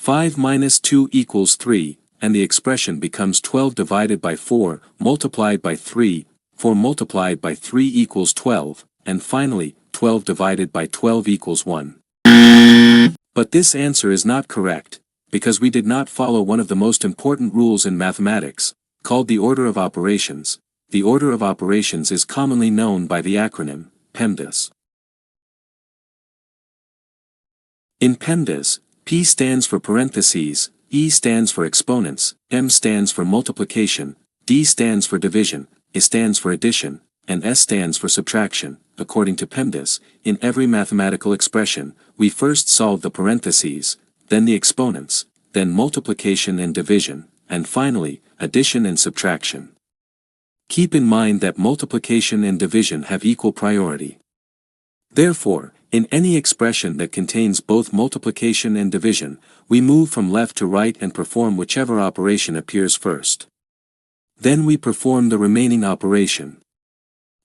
5 minus 2 equals 3, and the expression becomes 12 divided by 4, multiplied by 3, 4 multiplied by 3 equals 12, and finally, 12 divided by 12 equals 1. But this answer is not correct, because we did not follow one of the most important rules in mathematics, called the order of operations. The order of operations is commonly known by the acronym PEMDAS. In PEMDAS, P stands for parentheses, E stands for exponents, M stands for multiplication, D stands for division, I stands for addition, and S stands for subtraction. According to PEMDAS, in every mathematical expression, we first solve the parentheses, then the exponents, then multiplication and division, and finally, addition and subtraction. Keep in mind that multiplication and division have equal priority. Therefore, in any expression that contains both multiplication and division, we move from left to right and perform whichever operation appears first. Then we perform the remaining operation.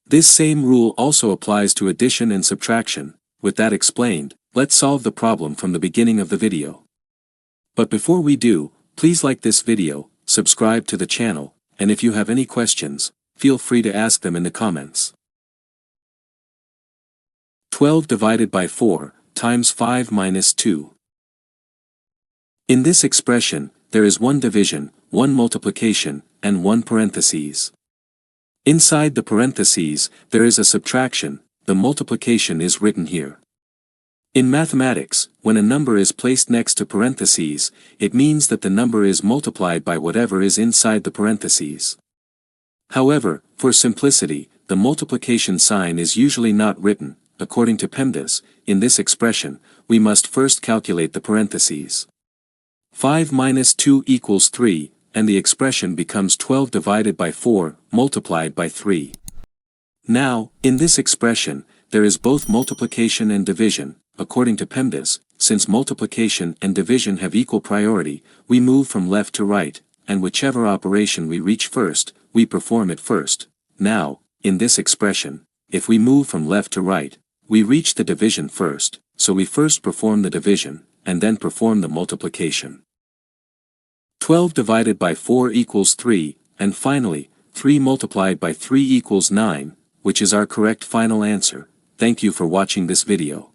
This same rule also applies to addition and subtraction. With that explained, let's solve the problem from the beginning of the video. But before we do, please like this video, subscribe to the channel, and if you have any questions, feel free to ask them in the comments. 12 divided by 4 times 5 minus 2. In this expression, there is one division, one multiplication, and one parentheses. Inside the parentheses, there is a subtraction. The multiplication is written here. In mathematics, when a number is placed next to parentheses, it means that the number is multiplied by whatever is inside the parentheses. However, for simplicity, the multiplication sign is usually not written. According to PEMDAS, in this expression, we must first calculate the parentheses. 5 minus 2 equals 3, and the expression becomes 12 divided by 4, multiplied by 3. Now, in this expression, there is both multiplication and division. According to PEMDAS, since multiplication and division have equal priority, we move from left to right, and whichever operation we reach first, we perform it first. Now, in this expression, if we move from left to right, we reach the division first, so we first perform the division, and then perform the multiplication. 12 divided by 4 equals 3, and finally, 3 multiplied by 3 equals 9, which is our correct final answer. Thank you for watching this video.